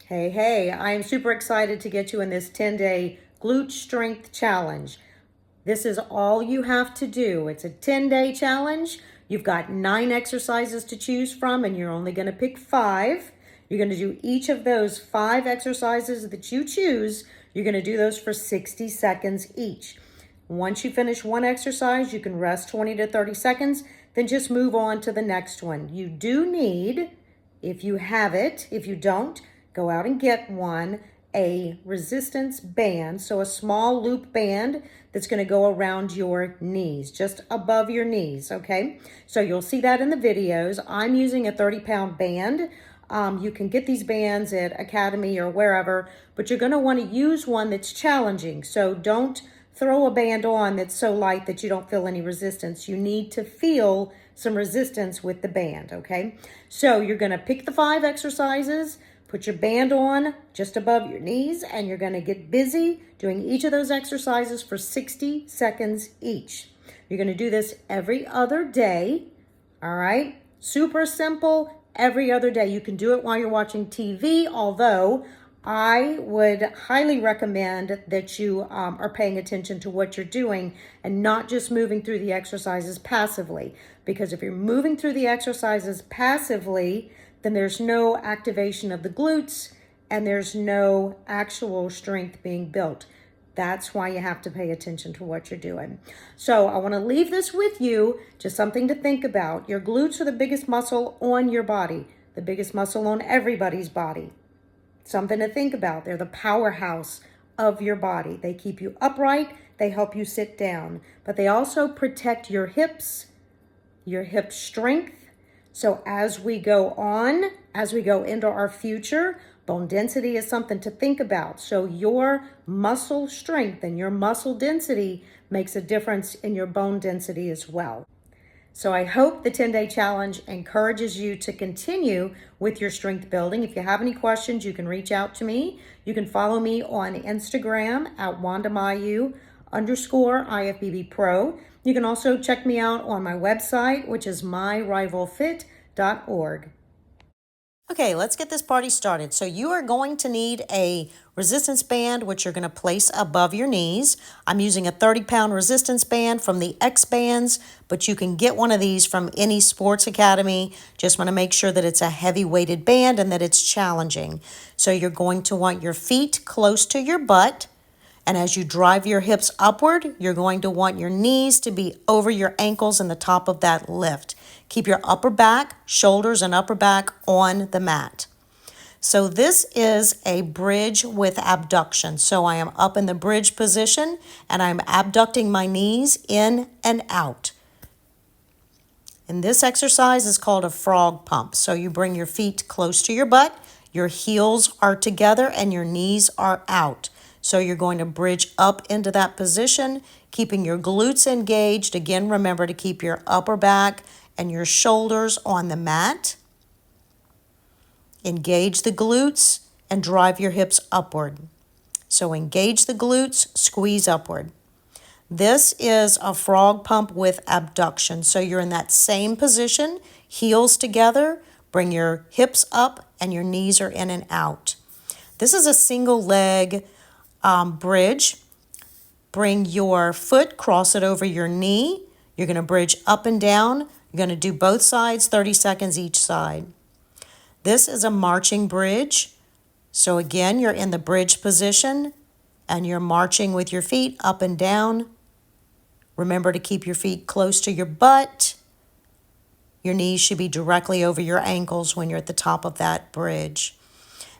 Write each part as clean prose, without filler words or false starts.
Hey, I am super excited to get you in this 10-day glute strength challenge. This is all you have to do. It's a 10-day challenge. You've got 9 exercises to choose from, and you're only going to pick 5. You're going to do each of those 5 exercises that you choose. You're going to do those for 60 seconds each. Once you finish one exercise, you can rest 20 to 30 seconds, then just move on to the next one. You do need, if you have it, if you don't, go out and get one, a resistance band, so a small loop band that's going to go around your knees, just above your knees, okay? So you'll see that in the videos. I'm using a 30-pound band. You can get these bands at Academy or wherever, but you're going to want to use one that's challenging. So don't throw a band on that's so light that you don't feel any resistance. You need to feel some resistance with the band, okay? So you're going to pick the 5 exercises, put your band on just above your knees, and you're going to get busy doing each of those exercises for 60 seconds each. You're going to do this every other day, all right? Super simple, every other day. You can do it while you're watching TV, although I would highly recommend that you are paying attention to what you're doing and not just moving through the exercises passively. Because if you're moving through the exercises passively, then there's no activation of the glutes and there's no actual strength being built. That's why you have to pay attention to what you're doing. So I want to leave this with you, just something to think about. Your glutes are the biggest muscle on your body, the biggest muscle on everybody's body. Something to think about. They're the powerhouse of your body. They keep you upright. They help you sit down. But they also protect your hips, your hip strength. So as we go on, as we go into our future, bone density is something to think about. So your muscle strength and your muscle density makes a difference in your bone density as well. So I hope the 10-day challenge encourages you to continue with your strength building. If you have any questions, you can reach out to me. You can follow me on Instagram at WandaMayu_IFBB Pro. You can also check me out on my website, which is myrivalfit.org. Okay, let's get this party started. So you are going to need a resistance band, which you're going to place above your knees. I'm using a 30-pound resistance band from the X Bands, but you can get one of these from any sports academy. Just want to make sure that it's a heavy-weighted band and that it's challenging. So you're going to want your feet close to your butt. And as you drive your hips upward, you're going to want your knees to be over your ankles and the top of that lift. Keep your upper back, shoulders, and upper back on the mat. So this is a bridge with abduction. So I am up in the bridge position and I'm abducting my knees in and out. And this exercise is called a frog pump. So you bring your feet close to your butt, your heels are together, and your knees are out. So you're going to bridge up into that position, keeping your glutes engaged. Again, remember to keep your upper back and your shoulders on the mat. Engage the glutes and drive your hips upward. So engage the glutes, squeeze upward. This is a frog pump with abduction. So you're in that same position, heels together, bring your hips up and your knees are in and out. This is a single leg bridge. Bring your foot, cross it over your knee. You're going to bridge up and down. You're going to do both sides, 30 seconds each side. This is a marching bridge. So again, you're in the bridge position and you're marching with your feet up and down. Remember to keep your feet close to your butt. Your knees should be directly over your ankles when you're at the top of that bridge.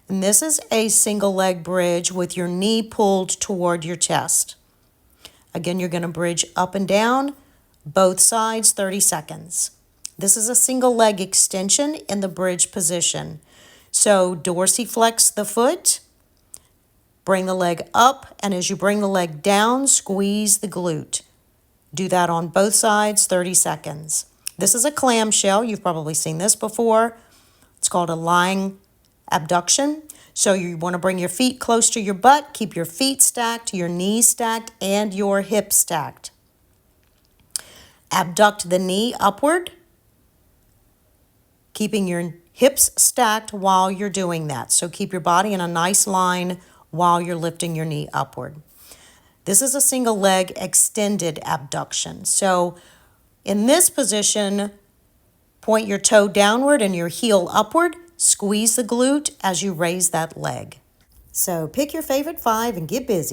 And this is a single leg bridge with your knee pulled toward your chest. Again, you're going to bridge up and down, both sides, 30 seconds. This is a single leg extension in the bridge position. So dorsiflex the foot, bring the leg up, and as you bring the leg down, squeeze the glute. Do that on both sides, 30 seconds. This is a clamshell. You've probably seen this before. It's called a lying abduction. So you want to bring your feet close to your butt, keep your feet stacked, your knees stacked, and your hips stacked. Abduct the knee upward, keeping your Hips stacked while you're doing that. So keep your body in a nice line while you're lifting your knee upward. This is a single leg extended abduction. So in this position, point your toe downward and your heel upward. Squeeze the glute as you raise that leg. So pick your favorite 5 and get busy.